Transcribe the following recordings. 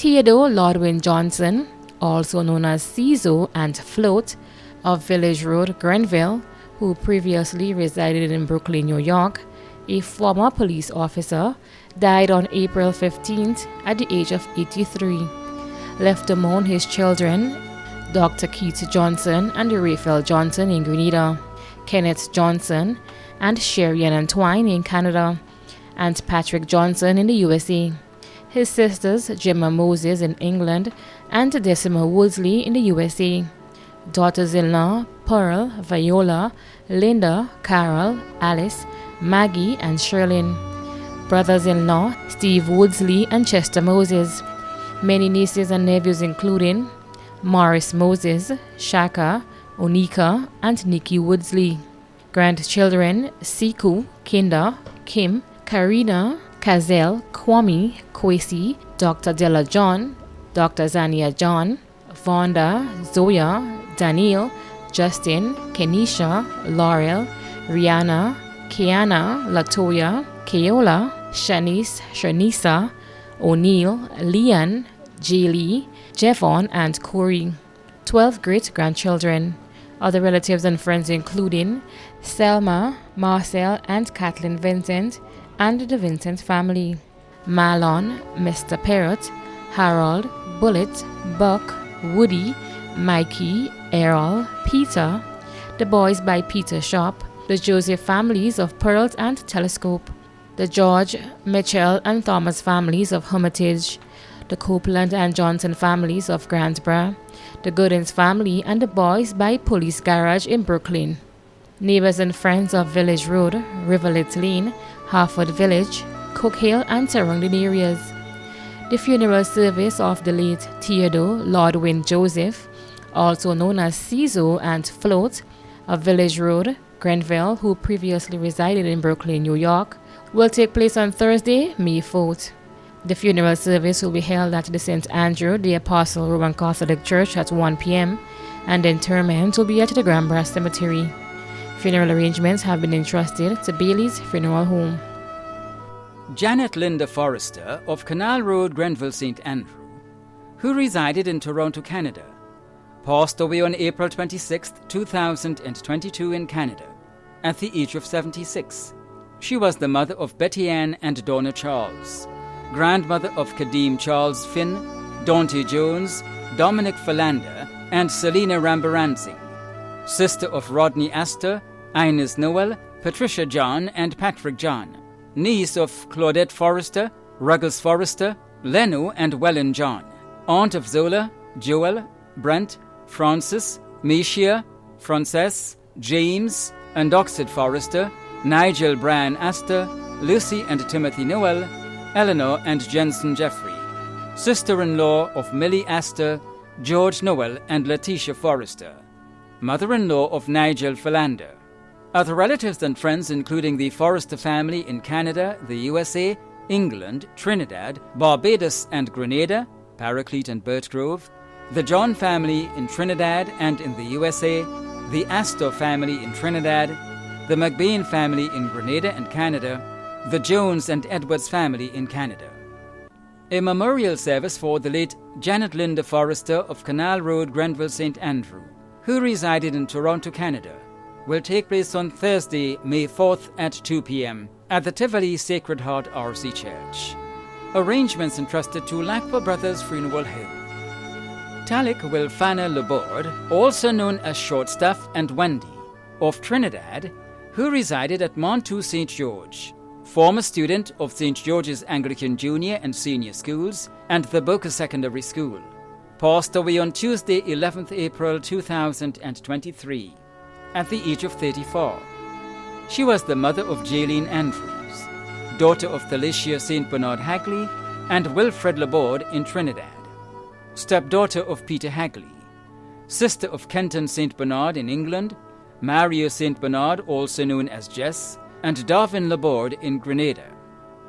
Theodore Lodwin Johnson, also known as Cizo and Float, of Village Road, Grenville, who previously resided in Brooklyn, New York, a former police officer, died on April 15th at the age of 83. Left among his children, Dr. Keith Johnson and Raphael Johnson in Grenada, Kenneth Johnson and Sherry and Antoine in Canada, and Patrick Johnson in the USA. His sisters, Gemma Moses in England and Decima Woodsley in the USA. Daughters-in-law, Pearl, Viola, Linda, Carol, Alice, Maggie, and Sherlyn. Brothers-in-law, Steve Woodsley and Chester Moses. Many nieces and nephews including Morris Moses, Shaka, Onika, and Nikki Woodsley. Grandchildren, Siku, Kinda, Kim, Karina, Kazel, Kwame, Kwesi, Dr. Della John, Dr. Zania John, Vonda, Zoya, Daniel, Justin, Kenisha, Laurel, Rihanna, Kiana, Latoya, Keola, Shanice, Shanisa, O'Neill, Leanne, Jaylee, Jevon, and Corey. 12 great-grandchildren. Other relatives and friends including Selma, Marcel, and Kathleen Vincent, and the Vincent family. Marlon, Mr. Parrot, Harold, Bullet, Buck, Woody, Mikey, Errol, Peter, the Boys by Peter Shop, the Joseph families of Pearls and Telescope, the George, Mitchell, and Thomas families of Hermitage, the Copeland and Johnson families of Grantsboro, the Goodins family, and the Boys by Police Garage in Brooklyn. Neighbors and friends of Village Road, Riverlet Lane, Harford Village, Cook Hill, and surrounding areas. The funeral service of the late Theodore Lodwin Joseph, also known as Cizo and Float, of Village Road, Grenville, who previously resided in Brooklyn, New York, will take place on Thursday, May 4th. The funeral service will be held at the St. Andrew the Apostle Roman Catholic Church at 1 p.m. and the interment will be at the Grand Brass Cemetery. Funeral arrangements have been entrusted to Bailey's Funeral Home. Janet Linda Forrester of Canal Road, Grenville, St. Andrew, who resided in Toronto, Canada, passed away on April 26, 2022 in Canada, at the age of 76. She was the mother of Betty Ann and Donna Charles, grandmother of Kadeem Charles Finn, Dante Jones, Dominic Philander, and Selena Rambaransi, sister of Rodney Astor, Ines Noel, Patricia John, and Patrick John, niece of Claudette Forrester, Ruggles Forrester, Leno, and Wellen John, aunt of Zola, Joel, Brent, Francis, Meshia, Frances, James, and Oxford Forrester, Nigel Brian Astor, Lucy and Timothy Noel, Eleanor and Jensen Jeffrey, sister-in-law of Millie Astor, George Noel, and Letitia Forrester, mother-in-law of Nigel Philander. Other relatives and friends including the Forrester family in Canada, the USA, England, Trinidad, Barbados, and Grenada, Paraclete and Birchgrove, the John family in Trinidad and in the USA, the Astor family in Trinidad, the McBain family in Grenada and Canada, the Jones and Edwards family in Canada. A memorial service for the late Janet Linda Forrester of Canal Road, Grenville, St. Andrew, who resided in Toronto, Canada, will take place on Thursday, May 4th at 2 p.m. at the Tivoli Sacred Heart RC Church. Arrangements entrusted to Lakpa Brothers Funeral Home. Talik Wilfana Laborde, also known as Shortstaff and Wendy, of Trinidad, who resided at Montu St. George, former student of St. George's Anglican Junior and Senior Schools and the Boca Secondary School, passed away on Tuesday, 11th April 2023, at the age of 34. She was the mother of Jaylene Andrews, daughter of Thalicia St. Bernard Hagley and Wilfred Laborde in Trinidad, stepdaughter of Peter Hagley, sister of Kenton St. Bernard in England, Mario St. Bernard, also known as Jess, and Darwin Laborde in Grenada,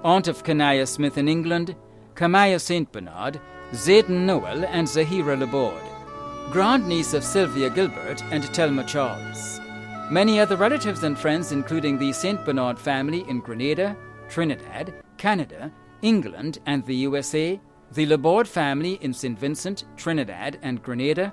aunt of Kanaya Smith in England, Kamaya St. Bernard, Zayden Noel, and Zahira Laborde, grandniece of Sylvia Gilbert and Telma Charles. Many other relatives and friends including the St. Bernard family in Grenada, Trinidad, Canada, England, and the USA, the Laborde family in St. Vincent, Trinidad and Grenada,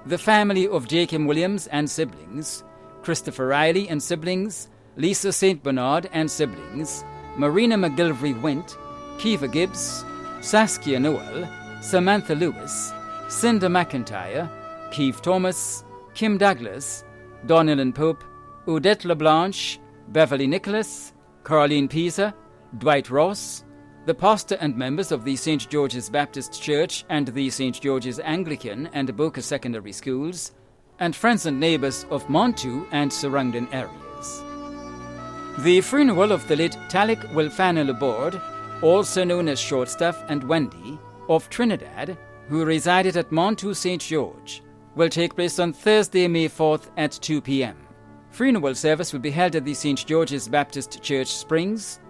the family of Jacob Williams and siblings, Christopher Riley and siblings, Lisa St. Bernard and siblings, Marina McGilvery Wint, Kiva Gibbs, Saskia Noel, Samantha Lewis, Cinda McIntyre, Keith Thomas, Kim Douglas, Donalyn Pope, Odette LeBlanche, Beverly Nicholas, Carleen Pisa, Dwight Ross, the pastor and members of the St. George's Baptist Church and the St. George's Anglican and Boca Secondary Schools, and friends and neighbors of Montu and surrounding areas. The funeral of the late Talik Wilfana Laborde, also known as Shortstuff and Wendy, of Trinidad, who resided at Montu St. George, will take place on Thursday, May 4th at 2 p.m. Funeral service will be held at the St. George's Baptist Church Springs,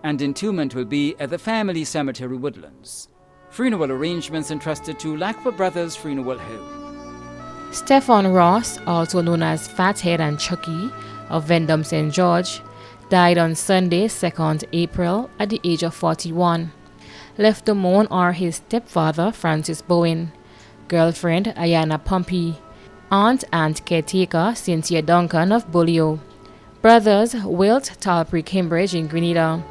and entombment will be at the family cemetery Woodlands. Funeral arrangements entrusted to Lacqua Brothers Funeral Home. Stephen Ross, also known as Fathead and Chucky of Vendome St. George, died on Sunday, 2nd April at the age of 41. Left to mourn are his stepfather, Francis Bowen, girlfriend, Ayana Pompey, aunt and caretaker, Cynthia Duncan of Bolio, brothers, Wilt Talpry Cambridge in Grenada,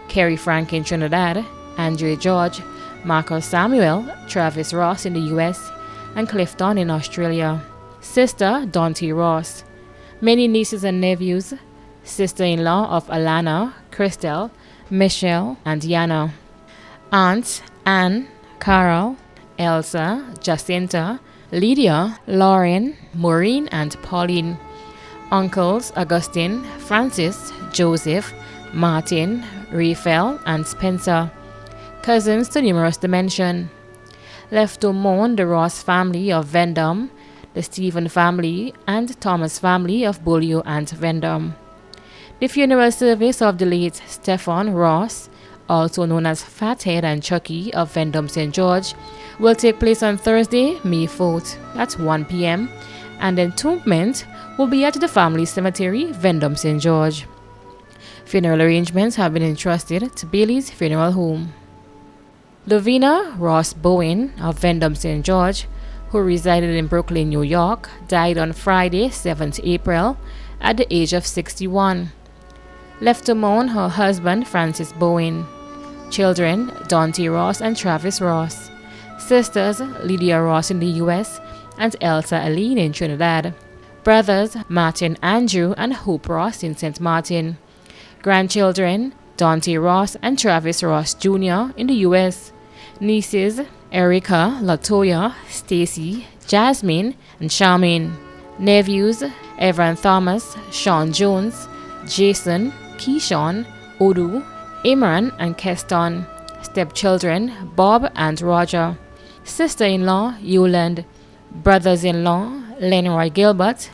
Kerry Frank in Trinidad, Andre George, Marcus Samuel, Travis Ross in the US, and Clifton in Australia, sister, Dante Ross, many nieces and nephews, sister-in-law of Alana, Christel, Michelle, and Yana, aunts, Anne, Carol, Elsa, Jacinta, Lydia, Lauren, Maureen, and Pauline, uncles, Augustine, Francis, Joseph, Martin, Raphael, and Spencer, cousins too numerous to mention. Left to mourn the Ross family of Vendome, the Stephen family, and Thomas family of Bolio and Vendome. The funeral service of the late Stephen Ross, also known as Fathead and Chucky of Vendome St. George, will take place on Thursday, May 4th at 1 p.m. and entombment will be at the family cemetery, Vendome St. George. Funeral arrangements have been entrusted to Bailey's Funeral Home. Lovina Ross Bowen of Vendome St. George, who resided in Brooklyn, New York, died on Friday, 7th April at the age of 61. Left to mourn her husband, Francis Bowen. Children, Dante Ross and Travis Ross. Sisters, Lydia Ross in the US and Elsa Aline in Trinidad. Brothers, Martin Andrew and Hope Ross in St. Martin. Grandchildren, Dante Ross and Travis Ross Jr. in the US. Nieces, Erica, Latoya, Stacy, Jasmine, and Charmaine. Nephews, Evan Thomas, Sean Jones, Jason, Keyshawn, Odu, Imran, and Keston. Stepchildren, Bob and Roger. Sister-in-law, Yoland. Brothers-in-law, Lenroy Gilbert,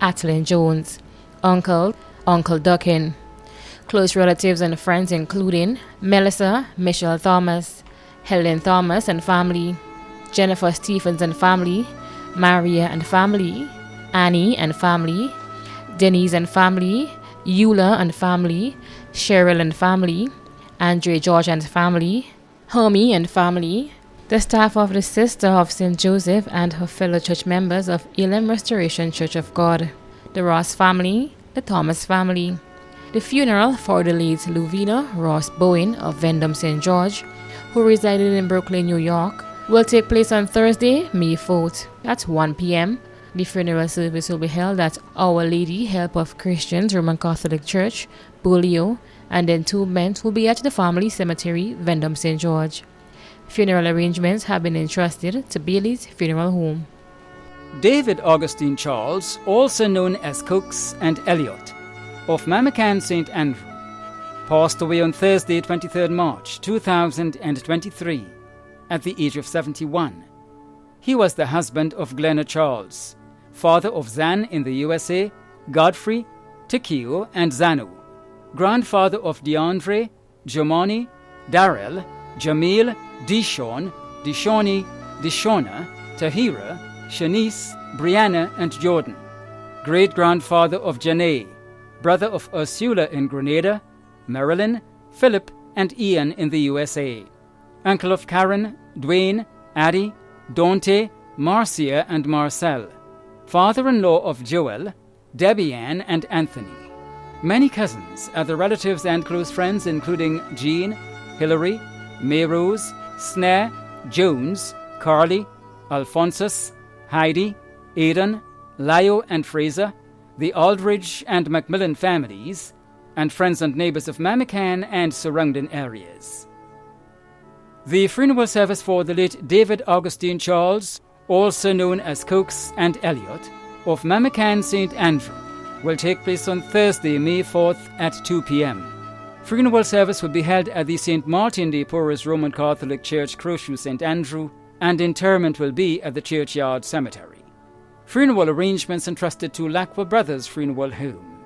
Atlin Jones. Uncle Duckin. Close relatives and friends including Melissa, Michelle Thomas, Helen Thomas and family, Jennifer Stephens and family, Maria and family, Annie and family, Denise and family, Eula and family, Cheryl and family, Andre George and family, Hermie and family, the staff of the Sister of St. Joseph and her fellow church members of Elim Restoration Church of God, the Ross family, the Thomas family. The funeral for the late Lovina Ross Bowen of Vendome St. George, who resided in Brooklyn, New York, will take place on Thursday, May 4th at 1 p.m. The funeral service will be held at Our Lady Help of Christians Roman Catholic Church, Bolio, and entombment will be at the family cemetery, Vendome St. George. Funeral arrangements have been entrusted to Bailey's Funeral Home. David Augustine Charles, also known as Cooks and Elliot, of Mamacan St. Andrew, passed away on Thursday, 23rd March 2023, at the age of 71. He was the husband of Glenna Charles, father of Zan in the USA, Godfrey, Tikio, and Zanu, grandfather of DeAndre, Jomani, Darrell, Jamil, Dishon, Dishoni, Dishona, Tahira, Shanice, Brianna, and Jordan, great-grandfather of Janae, brother of Ursula in Grenada, Marilyn, Philip, and Ian in the USA, uncle of Karen, Dwayne, Addie, Dante, Marcia, and Marcel. Father-in-law of Joel, Debbie Ann, and Anthony. Many cousins, other relatives and close friends including Jean, Hilary, Mayrose, Snare, Jones, Carly, Alphonsus, Heidi, Aidan, Lyo and Fraser, the Aldridge and Macmillan families, and friends and neighbours of Mamacan and surrounding areas. The funeral service for the late David Augustine Charles, also known as Cokes and Elliot, of Mamacan St. Andrew, will take place on Thursday, May 4th at 2 p.m. Funeral service will be held at the St. Martin de Porres Roman Catholic Church, Crowshoe, St. Andrew, and interment will be at the Churchyard Cemetery. Funeral arrangements entrusted to Lacqua Brothers Funeral Home.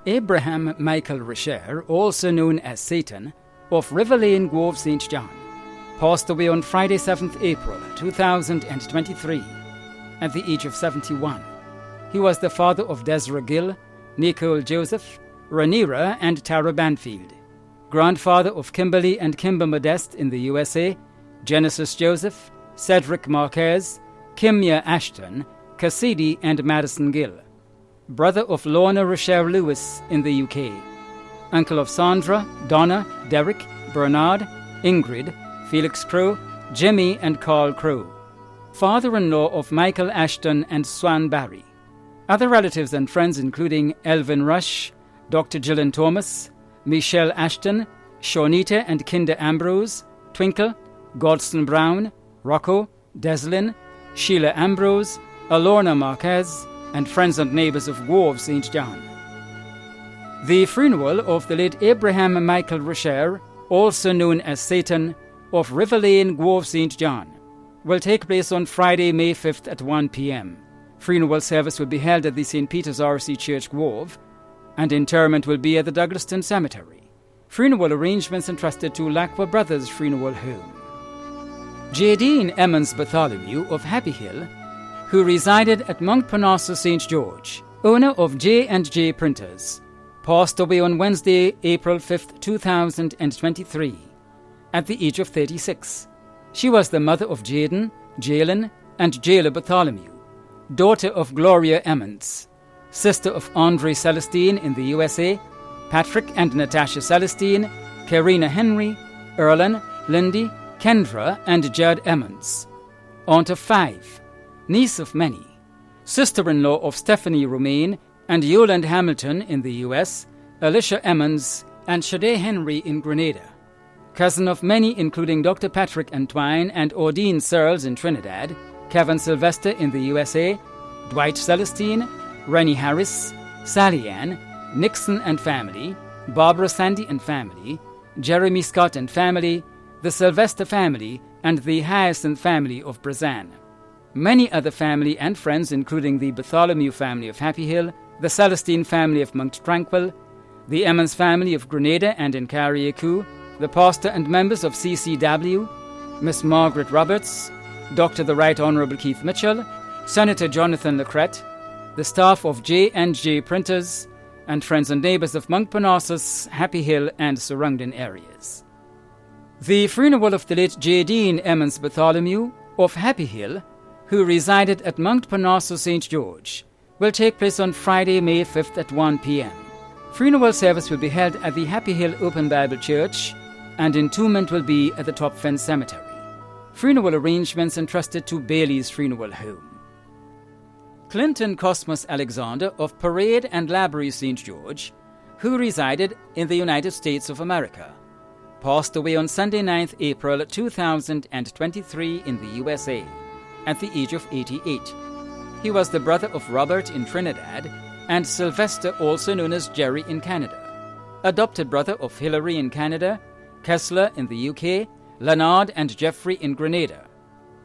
Abraham Michael Richer, also known as Satan, of River Lane, Grove, St. John, passed away on Friday, 7th April 2023, at the age of 71. He was the father of Desra Gill, Nicole Joseph, Rhaenyra, and Tara Banfield, grandfather of Kimberly and Kimber Modeste in the USA, Genesis Joseph, Cedric Marquez, Kimya Ashton, Cassidy, and Madison Gill, brother of Lorna Rochelle Lewis in the UK, uncle of Sandra, Donna, Derek, Bernard, Ingrid, Felix Crow, Jimmy, and Carl Crow, father-in-law of Michael Ashton and Swan Barry. Other relatives and friends including Elvin Rush, Dr. Gillian Thomas, Michelle Ashton, Shawnita and Kinder Ambrose, Twinkle, Godston Brown, Rocco, Deslin, Sheila Ambrose, Alorna Marquez, and friends and neighbours of Grove, St. John. The funeral of the late Abraham Michael Richer, also known as Satan, of River Lane, Grove, St. John, will take place on Friday, May 5th at 1 p.m. Funeral service will be held at the St. Peter's R.C. Church, Grove, and interment will be at the Douglaston Cemetery. Funeral arrangements entrusted to Lacqua Brothers Funeral Home. Jadine Emmons Bartholomew of Happy Hill, who resided at Mount Parnassus, St. George, owner of J&J Printers, passed away on Wednesday, April 5th, 2023, at the age of 36. She was the mother of Jaden, Jalen, and Jayla Bartholomew, daughter of Gloria Emmons, sister of Andre Celestine in the USA, Patrick and Natasha Celestine, Karina Henry, Erlen, Lindy, Kendra, and Judd Emmons, aunt of 5, niece of many, sister-in-law of Stephanie Romaine and Yolande Hamilton in the US, Alicia Emmons, and Shade Henry in Grenada, cousin of many including Dr. Patrick Antwine and Ordine Searles in Trinidad, Kevin Sylvester in the USA, Dwight Celestine, Rennie Harris, Sally Ann, Nixon and family, Barbara Sandy and family, Jeremy Scott and family, the Sylvester family, and the Hyacinth family of Brazan. Many other family and friends including the Bartholomew family of Happy Hill, the Celestine family of Mount Tranquil, the Emmons family of Grenada and in Carriacou, the pastor and members of CCW, Miss Margaret Roberts, Dr. the Right Honourable Keith Mitchell, Senator Jonathan Lecrette, the staff of J&J Printers, and friends and neighbours of Mount Parnassus, Happy Hill, and surrounding areas. The funeral of the late Jadine Emmons Bartholomew of Happy Hill, who resided at Mount Parnassus, St. George, will take place on Friday, May 5th at 1 p.m. Funeral service will be held at the Happy Hill Open Bible Church, and entombment will be at the Top Fence Cemetery. Funeral arrangements entrusted to Bailey's Funeral Home. Clinton Cosmos Alexander of Parade and Laborie, St. George, who resided in the United States of America, passed away on Sunday, 9th April 2023 in the USA, at the age of 88. He was the brother of Robert in Trinidad and Sylvester, also known as Jerry, in Canada, adopted brother of Hilary in Canada, Kessler in the UK, Leonard and Jeffrey in Grenada,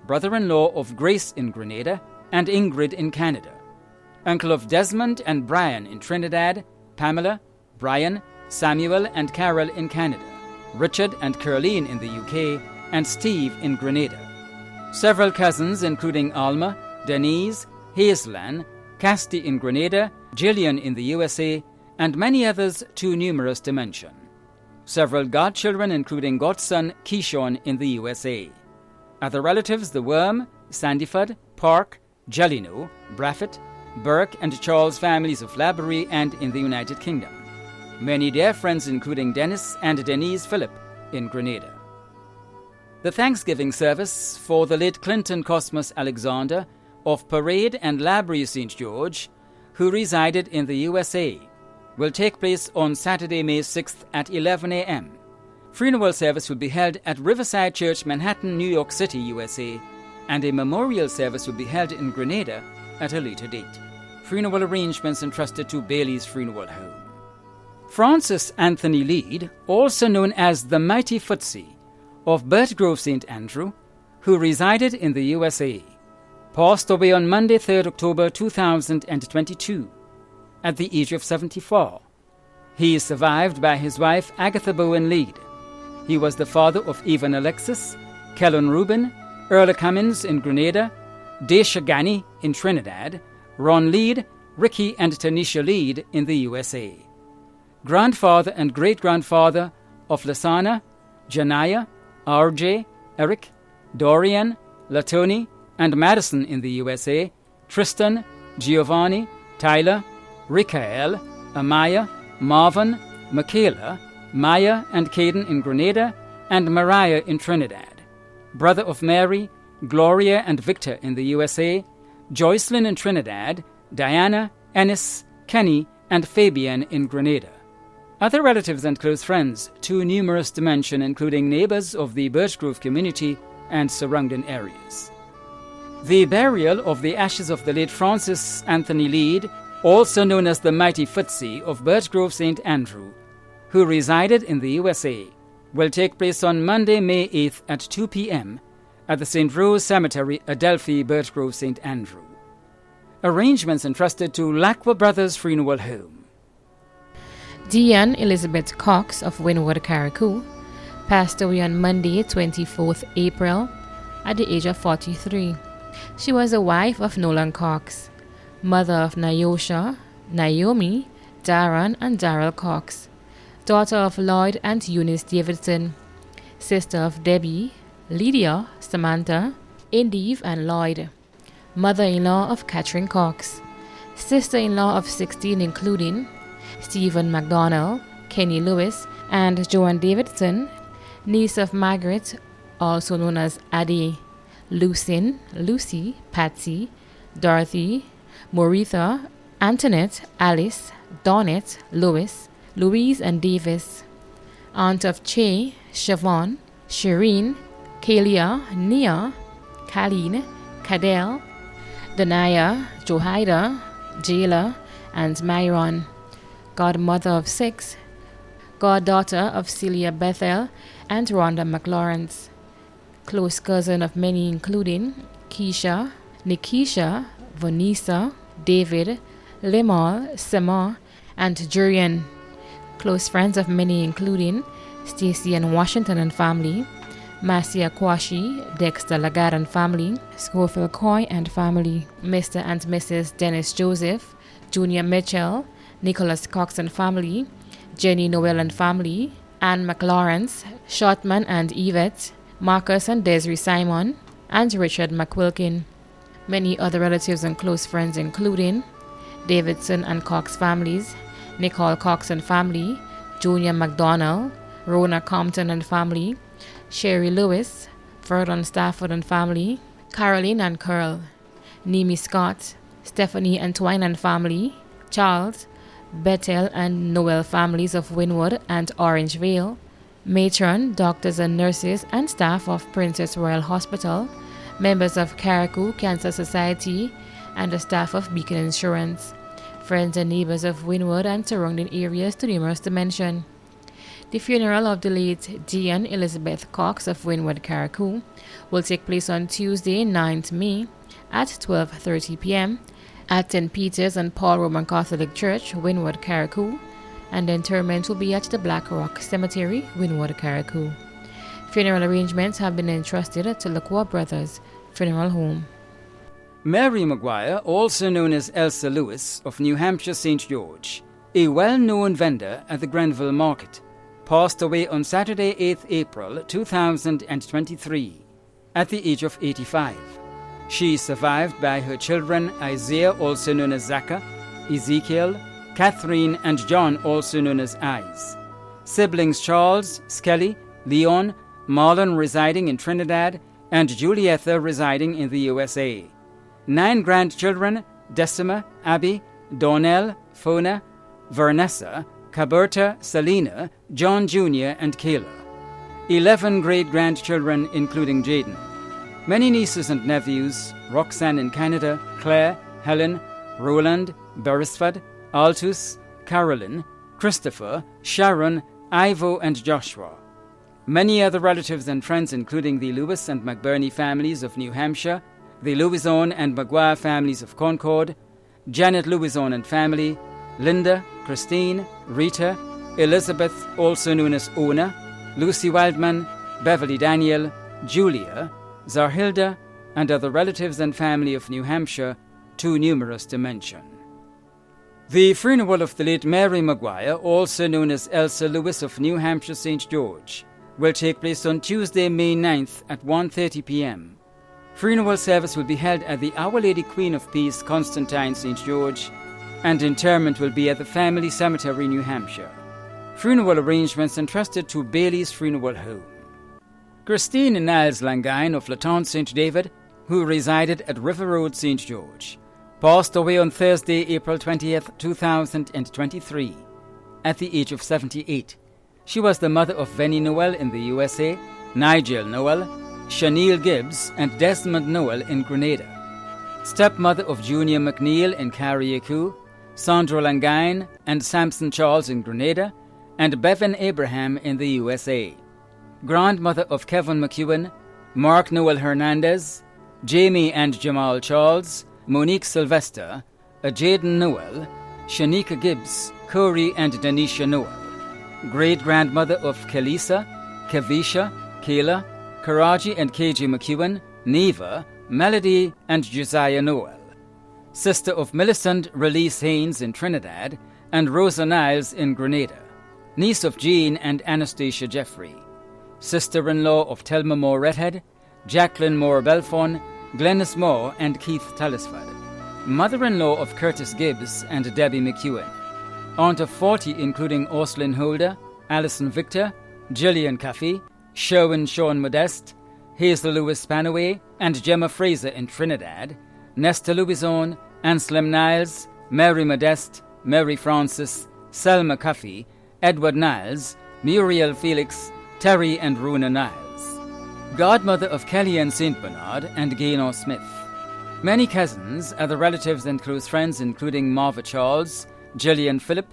brother-in-law of Grace in Grenada and Ingrid in Canada, uncle of Desmond and Brian in Trinidad, Pamela, Brian, Samuel and Carol in Canada, Richard and Caroline in the UK, and Steve in Grenada. Several cousins including Alma, Denise, Hazelan, Casti in Grenada, Gillian in the USA, and many others too numerous to mention. Several godchildren including godson Keyshawn in the USA. Other relatives: the Worm, Sandyford, Park, Jellicoe, Braffett, Burke and Charles families of Laborie and in the United Kingdom. Many dear friends including Dennis and Denise Phillip in Grenada. The Thanksgiving service for the late Clinton Cosmos Alexander of Parade and Laborie St. George, who resided in the USA, will take place on Saturday, May 6th at 11 a.m. Funeral service will be held at Riverside Church, Manhattan, New York City, USA, and a memorial service will be held in Grenada at a later date. Funeral arrangements entrusted to Bailey's Funeral Home. Francis Anthony Lead, also known as the Mighty Footsie, of Birchgrove, St. Andrew, who resided in the USA, passed away on Monday, 3rd October 2022, at the age of 74. He is survived by his wife Agatha Bowen Lead. He was the father of Evan Alexis, Kellen Rubin, Earl Cummins in Grenada, Daisha Ghani in Trinidad, Ron Lead, Ricky and Tanisha Lead in the USA. Grandfather and great-grandfather of Lasana, Janaya, RJ, Eric, Dorian, Latoni, and Madison in the USA, Tristan, Giovanni, Tyler, Rikael, Amaya, Marvin, Michaela, Maya and Caden in Grenada, and Mariah in Trinidad. Brother of Mary, Gloria and Victor in the USA, Joycelyn in Trinidad, Diana, Ennis, Kenny, and Fabian in Grenada. Other relatives and close friends, too numerous to mention, including neighbors of the Birchgrove community and surrounding areas. The burial of the ashes of the late Francis Anthony Lead, also known as the Mighty Footsie of Birchgrove, St. Andrew, who resided in the USA, will take place on Monday, May 8th at 2 p.m. at the St. Rose Cemetery, Adelphi, Birchgrove, St. Andrew. Arrangements entrusted to Lacqua Brothers Funeral Home. Diane Elizabeth Cox of Wynwood, Carriacou, passed away on Monday, 24th April, at the age of 43. She was the wife of Nolan Cox, mother of Nyosha, Naomi, Darren, and Darrell Cox, daughter of Lloyd and Eunice Davidson, sister of Debbie, Lydia, Samantha, Indeve, and Lloyd, mother-in-law of Catherine Cox, sister-in-law of 16 including Stephen McDonnell, Kenny Lewis, and Joan Davidson, niece of Margaret, also known as Addie, Lucin, Lucy, Patsy, Dorothy, Moritha, Antoinette, Alice, Donette, Louis, Louise, and Davis, aunt of Che, Siobhan, Shireen, Kalia, Nia, Colleen, Cadell, Danaya, Johaida, Jayla, and Myron, godmother of 6, goddaughter of Celia Bethel and Rhonda McLawrence, close cousin of many including Keisha, Nikisha, Vanessa, David, Limal, Sema, and Jurian, close friends of many including Stacy and Washington and family, Marcia Kwashi, Dexter Lagarde and family, Schofield Coy and family, Mr. and Mrs. Dennis Joseph, Junior Mitchell, Nicholas Cox and family, Jenny Noel and family, Anne McLawrence, Shortman and Yvette, Marcus and Desiree Simon, and Richard McQuilkin. Many other relatives and close friends including Davidson and Cox families, Nicole Cox and family, Junior McDonnell, Rona Compton and family, Sherry Lewis, Verdon Stafford and family, Caroline and Curl, Nemi Scott, Stephanie and Twine and family, Charles, Bethel and Noel families of Wynwood and Orangevale, matron, doctors and nurses and staff of Princess Royal Hospital, members of Carriacou Cancer Society, and the staff of Beacon Insurance, friends and neighbors of Wynwood and surrounding areas too numerous to mention. The funeral of the late Diane Elizabeth Cox of Wynwood, Carriacou will take place on Tuesday, 9th May at 12:30 p.m. at St. Peter's and Paul Roman Catholic Church, Wynwood, Carriacou, and the interment will be at the Black Rock Cemetery, Wynwood, Carriacou. Funeral arrangements have been entrusted to Lacqua Brothers Funeral Home. Mary Maguire, also known as Elsa Lewis of New Hampshire St. George, a well-known vendor at the Grenville Market, passed away on Saturday, 8th April 2023, at the age of 85. She is survived by her children Isaiah, also known as Zachar, Ezekiel, Catherine, and John, also known as Eyes. Siblings Charles, Skelly, Leon, Marlon residing in Trinidad, and Julietha residing in the USA. 9 grandchildren: Decima, Abby, Donnell, Fona, Vernessa, Caberta, Selena, John Jr., and Kayla. 11 great-grandchildren, including Jaden. Many nieces and nephews: Roxanne in Canada, Claire, Helen, Roland, Beresford, Altus, Carolyn, Christopher, Sharon, Ivo, and Joshua. Many other relatives and friends, including the Lewis and McBurney families of New Hampshire, the Louison and McGuire families of Concord, Janet Louison and family, Linda, Christine, Rita, Elizabeth, also known as Ona, Lucy Wildman, Beverly Daniel, Julia, Zarhilda, and other relatives and family of New Hampshire, too numerous to mention. The funeral of the late Mary McGuire, also known as Elsa Lewis of New Hampshire St. George, will take place on Tuesday, May 9th at 1:30 p.m. Funeral service will be held at the Our Lady Queen of Peace, Constantine St. George, and interment will be at the Family Cemetery, New Hampshire. Funeral arrangements entrusted to Bailey's Funeral Home. Christine Niles Langine of Laton St. David, who resided at River Road, St. George, passed away on Thursday, April 20th, 2023, at the age of 78. She was the mother of Vennie Noel in the USA, Nigel Noel, Shaniel Gibbs, and Desmond Noel in Grenada. Stepmother of Junior McNeil in Carriacou, Sandra Langine and Samson Charles in Grenada, and Bevan Abraham in the USA. Grandmother of Kevin McEwen, Mark Noel Hernandez, Jamie and Jamal Charles, Monique Sylvester, Jaden Noel, Shanika Gibbs, Corey and Denisha Noel. Great-grandmother of Kelisa, Kevisha, Kayla, Karaji and KJ McEwen, Neva, Melody, and Josiah Noel. Sister of Millicent Release Haynes in Trinidad, and Rosa Niles in Grenada. Niece of Jean and Anastasia Jeffrey. Sister-in-law of Thelma Moore Redhead, Jacqueline Moore Belfon, Glennis Moore, and Keith Tellisford. Mother-in-law of Curtis Gibbs and Debbie McEwen. Aunt of 40, including Orslyn Holder, Alison Victor, Gillian Cuffey, Sherwin Sean Modeste, Hazel Lewis Spanaway, and Gemma Fraser in Trinidad, Nesta Louison, Anselm Niles, Mary Modeste, Mary Francis, Selma Cuffey, Edward Niles, Muriel Felix, Terry and Rona Niles. Godmother of Kelly and St. Bernard and Gaynor Smith. Many cousins, other relatives and close friends, including Marva Charles, Gillian Phillip,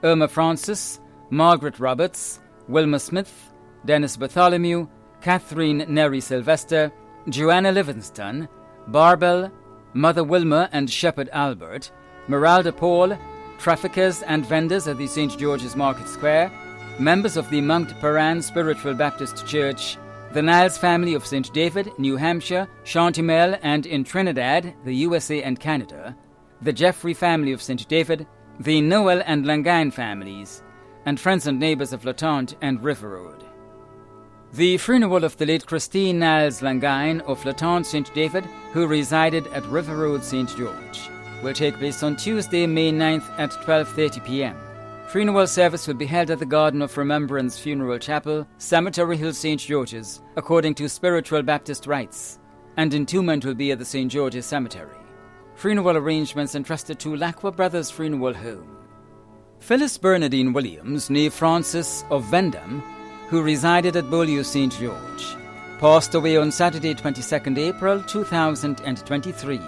Irma Francis, Margaret Roberts, Wilma Smith, Dennis Bartholomew, Catherine Neri Sylvester, Joanna Livingston, Barbel, Mother Wilma and Shepherd Albert, Meralda Paul, traffickers and vendors at the St. George's Market Square, members of the Mount Paran Spiritual Baptist Church, the Niles family of St. David, New Hampshire, Chantimel, and in Trinidad, the USA and Canada, the Jeffrey family of St. David, the Noel and Langine families, and friends and neighbors of Latente and River Road. The funeral of the late Christine Niles Langine of Latente St. David, who resided at River Road, St. George, will take place on Tuesday, May 9th at 12:30 p.m. Funeral service will be held at the Garden of Remembrance Funeral Chapel, Cemetery Hill, St. George's, according to Spiritual Baptist rites, and entombment will be at the St. George's Cemetery. Funeral arrangements entrusted to Lacqua Brothers Funeral Home. Phyllis Bernadine Williams, née Francis of Vendham, who resided at Beaulieu, St. George, passed away on Saturday, 22nd April 2023,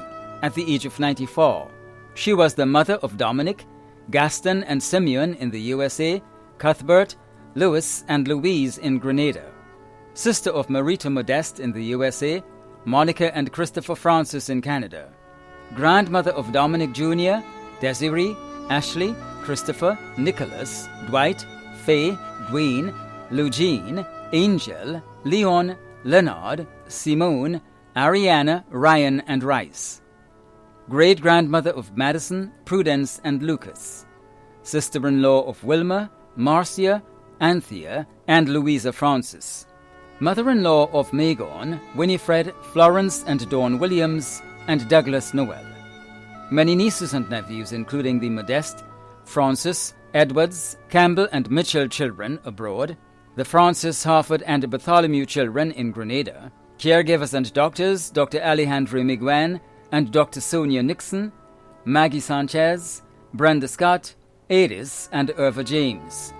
at the age of 94. She was the mother of Dominic, Gaston and Simeon in the USA, Cuthbert, Louis and Louise in Grenada. Sister of Marita Modeste in the USA, Monica and Christopher Francis in Canada. Grandmother of Dominic Jr., Desiree, Ashley, Christopher, Nicholas, Dwight, Faye, Dwayne, Lugene, Angel, Leon, Leonard, Simone, Ariana, Ryan, and Rice. Great-grandmother of Madison, Prudence, and Lucas. Sister-in-law of Wilma, Marcia, Anthea, and Louisa Francis. mother-in-law of Megan, Winifred, Florence and Dawn Williams, and Douglas Noel. Many nieces and nephews, including the Modeste, Francis, Edwards, Campbell and Mitchell children abroad, the Francis, Harford and Bartholomew children in Grenada, caregivers and doctors Dr. Alejandro Miguel and Dr. Sonia Nixon, Maggie Sanchez, Brenda Scott, Adis and Irva James.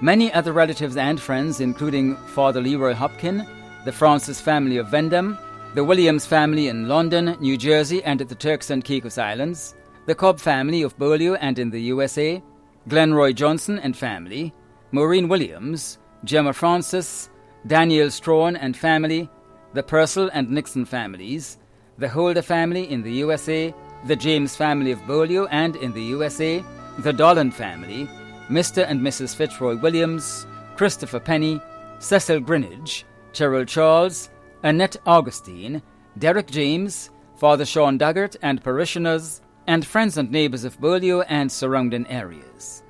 Many other relatives and friends, including Father Leroy Hopkin, the Francis family of Vendham, the Williams family in London, New Jersey and the Turks and Caicos Islands, the Cobb family of Beaulieu and in the USA, Glenroy Johnson and family, Maureen Williams, Gemma Francis, Daniel Strawn and family, the Purcell and Nixon families, the Holder family in the USA, the James family of Beaulieu and in the USA, the Dolan family, Mr. and Mrs. Fitzroy Williams, Christopher Penny, Cecil Greenidge, Cheryl Charles, Annette Augustine, Derek James, Father Sean Duggart and parishioners, and friends and neighbours of Beaulieu and surrounding areas.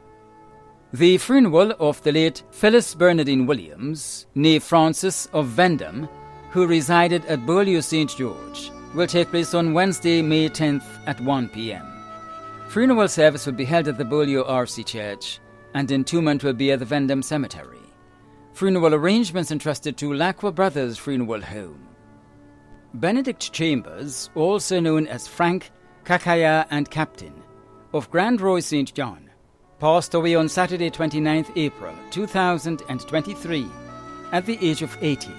The funeral of the late Phyllis Bernardine Williams, née Francis of Vendham, who resided at Beaulieu St. George, will take place on Wednesday, May 10th at 1 p.m. Funeral service will be held at the Beaulieu RC Church, and entombment will be at the Vendham Cemetery. Funeral arrangements entrusted to Lacqua Brothers Funeral Home. Benedict Chambers, also known as Frank, Kakaya and Captain, of Grand Roy St. John, passed away on Saturday 29th April 2023 at the age of 80.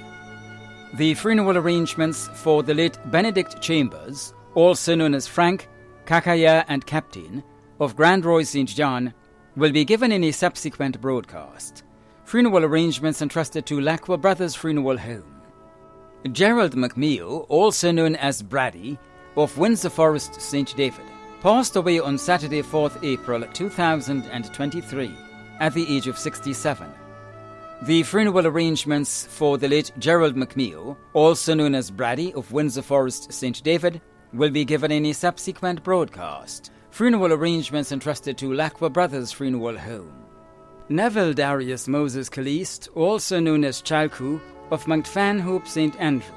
The funeral arrangements for the late Benedict Chambers, also known as Frank, Kakaya and Captain, of Grand Roy St. John, will be given in a subsequent broadcast. Funeral arrangements entrusted to Lacqua Brothers Funeral Home. Gerald McMeo, also known as Brady, of Windsor Forest, St. David, passed away on Saturday 4th April 2023 at the age of 67. The funeral arrangements for the late Gerald McMeo, also known as Brady of Windsor Forest, St. David, will be given in a subsequent broadcast. Funeral arrangements entrusted to Lacqua Brothers Funeral Home. Neville Darius Moses Caliste, also known as Chalku, of Mount Fanhope, St. Andrew,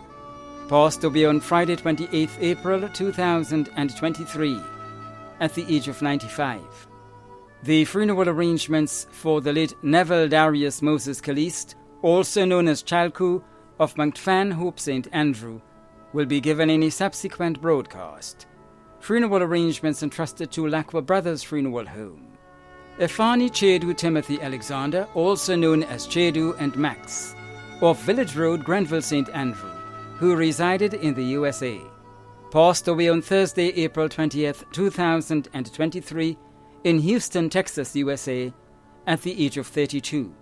passed away on Friday 28th April 2023 at the age of 95. The funeral arrangements for the late Neville Darius Moses Caliste, also known as Chalku, of Mount Fanhope, St. Andrew, will be given in a subsequent broadcast. Funeral arrangements entrusted to Lacqua Brothers Funeral Home. Efani Chedu Timothy Alexander, also known as Chedu and Max, of Village Road, Grenville, St. Andrew, who resided in the USA, passed away on Thursday, April 20th, 2023, in Houston, Texas, USA, at the age of 32.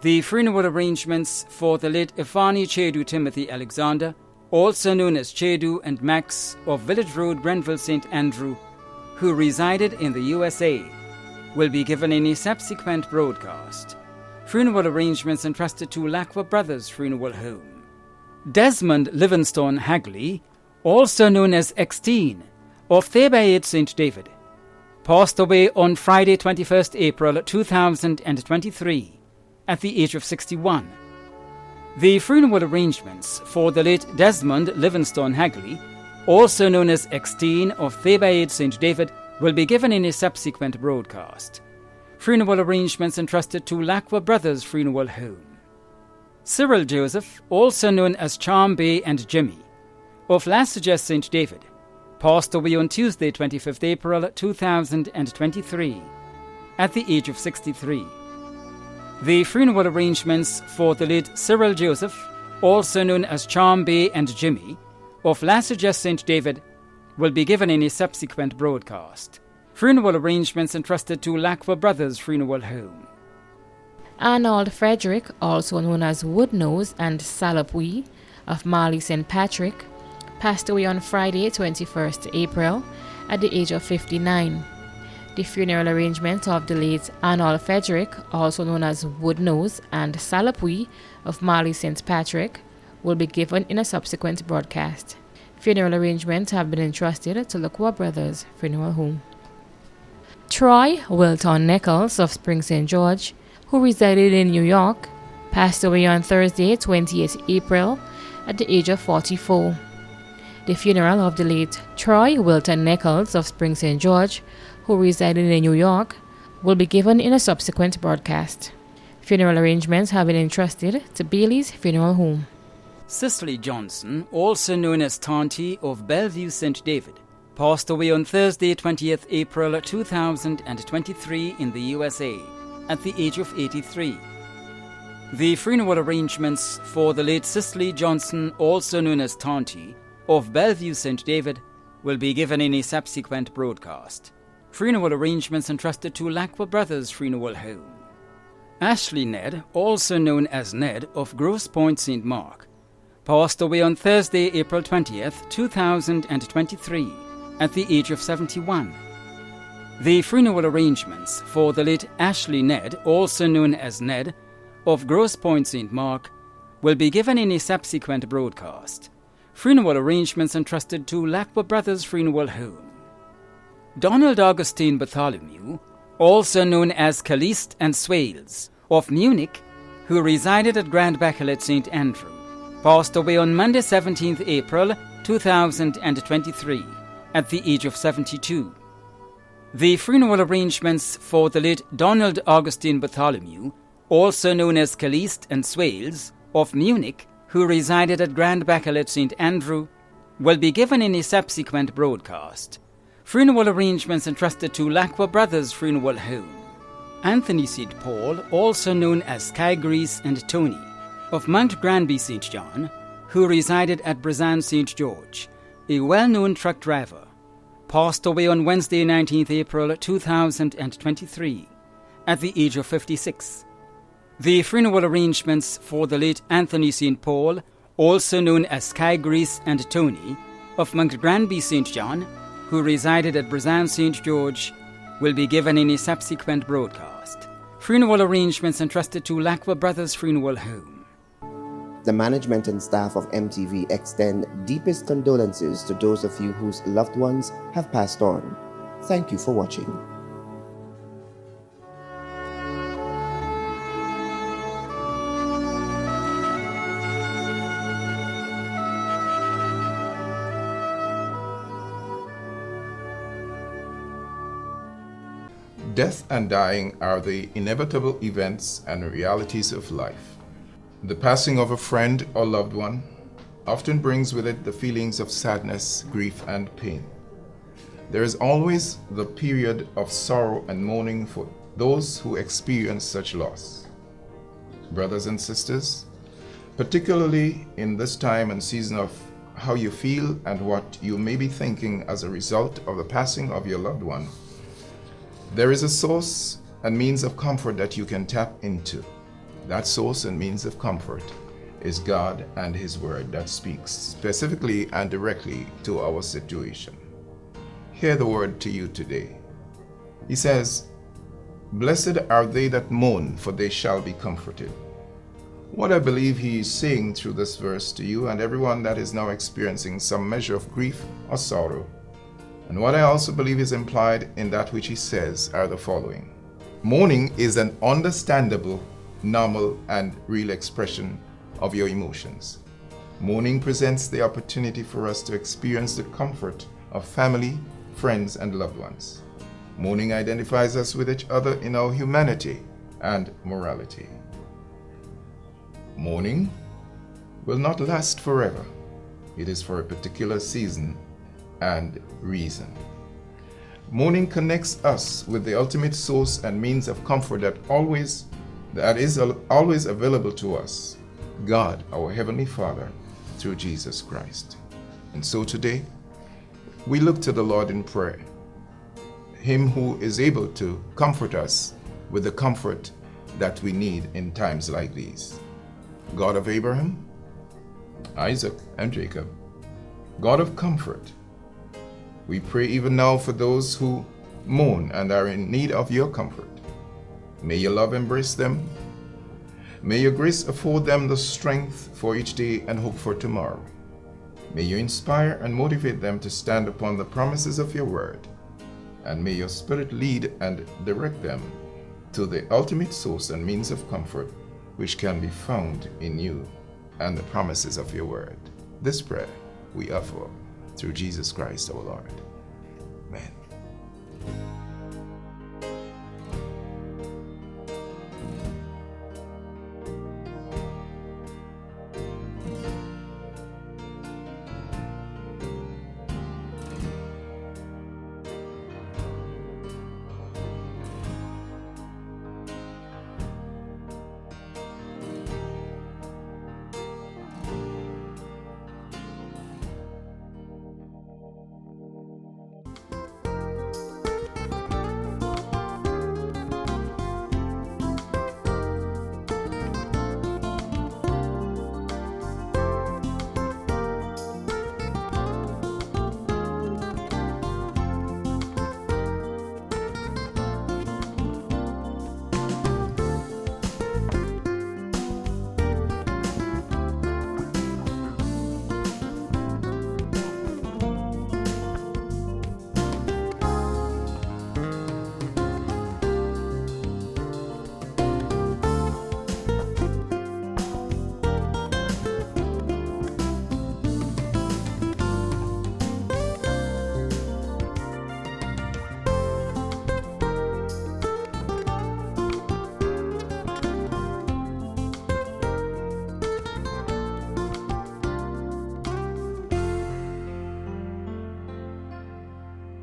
The funeral arrangements for the late Efani Chedu Timothy Alexander, also known as Chedu and Max, of Village Road, Grenville, St. Andrew, who resided in the USA, will be given in a subsequent broadcast. Funeral arrangements entrusted to Lacqua Brothers Funeral Home. Desmond Livingstone Hagley, also known as Exteen, of Thebaid St. David, passed away on Friday 21st April 2023 at the age of 61. The funeral arrangements for the late Desmond Livingstone Hagley, also known as Exteen of Thebaid St. David, will be given in a subsequent broadcast. Funeral arrangements entrusted to Lacqua Brothers Funeral Home. Cyril Joseph, also known as Charm Bay and Jimmy, of Lassages St. David, passed away on Tuesday 25th April 2023 at the age of 63. The funeral arrangements for the late Cyril Joseph, also known as Charm Bay and Jimmy, of Lassages St. David, will be given in a subsequent broadcast. Funeral arrangements entrusted to Lacqua Brothers Funeral Home. Arnold Frederick, also known as Woodnose and Salopwe, of Marley St. Patrick, passed away on Friday 21st April at the age of 59. The funeral arrangement of the late Arnold Frederick, also known as Woodnose and Salopwe, of Marley St. Patrick, will be given in a subsequent broadcast. Funeral arrangements have been entrusted to Lacqua Brothers Funeral Home. Troy Wilton Nichols of Spring St. George, who resided in New York, passed away on Thursday, 28th April, at the age of 44. The funeral of the late Troy Wilton Nichols of Spring St. George, who resided in New York, will be given in a subsequent broadcast. Funeral arrangements have been entrusted to Bailey's Funeral Home. Cicely Johnson, also known as Tanti of Bellevue St. David, passed away on Thursday, 20th April 2023 in the USA at the age of 83. The funeral arrangements for the late Cicely Johnson, also known as Tanti, of Bellevue St. David, will be given in a subsequent broadcast. Funeral arrangements entrusted to Lacqua Brothers Funeral Home. Ashley Ned, also known as Ned of Grosse Pointe St. Mark, passed away on Thursday, April 20th, 2023, at the age of 71. The funeral arrangements for the late Ashley Ned, also known as Ned, of Grosse Pointe St. Mark, will be given in a subsequent broadcast. Funeral arrangements entrusted to Lacqua Brothers Funeral Home. Donald Augustine Bartholomew, also known as Caliste and Swales, of Munich, who resided at Grand Bachelet St. Andrew, passed away on Monday, 17th April 2023, at the age of 72. The funeral arrangements for the late Donald Augustine Bartholomew, also known as Caliste and Swales, of Munich, who resided at Grand Bachelet St. Andrew, will be given in a subsequent broadcast. Funeral arrangements entrusted to Lacqua Brothers Funeral Home. Anthony St. Paul, also known as Sky Grease and Tony, of Mount Granby St. John, who resided at Brazan St. George, a well-known truck driver, passed away on Wednesday, 19th April 2023, at the age of 56. The funeral arrangements for the late Anthony St. Paul, also known as Sky Grease and Tony, of Mount Granby St. John, who resided at Brazan St. George, will be given in a subsequent broadcast. Funeral arrangements entrusted to Lacqua Brothers Funeral Home. The management and staff of MTV extend deepest condolences to those of you whose loved ones have passed on. Thank you for watching. Death and dying are the inevitable events and realities of life. The passing of a friend or loved one often brings with it the feelings of sadness, grief, and pain. There is always the period of sorrow and mourning for those who experience such loss. Brothers and sisters, particularly in this time and season of how you feel and what you may be thinking as a result of the passing of your loved one, there is a source and means of comfort that you can tap into. That source and means of comfort is God and His Word that speaks specifically and directly to our situation. Hear the word to you today. He says, "Blessed are they that mourn, for they shall be comforted." What I believe he is saying through this verse to you and everyone that is now experiencing some measure of grief or sorrow, and what I also believe is implied in that which he says, are the following. Mourning is an understandable, normal, and real expression of your emotions. Mourning presents the opportunity for us to experience the comfort of family, friends, and loved ones. Mourning identifies us with each other in our humanity and morality. Mourning will not last forever. It is for a particular season and reason. Mourning connects us with the ultimate source and means of comfort that is always available to us, God, our Heavenly Father, through Jesus Christ. And so today, we look to the Lord in prayer, Him who is able to comfort us with the comfort that we need in times like these. God of Abraham, Isaac, and Jacob, God of comfort, we pray even now for those who mourn and are in need of your comfort. May your love embrace them. May your grace afford them the strength for each day and hope for tomorrow. May you inspire and motivate them to stand upon the promises of your word. And may your Spirit lead and direct them to the ultimate source and means of comfort, which can be found in you and the promises of your word. This prayer we offer through Jesus Christ our Lord. Amen.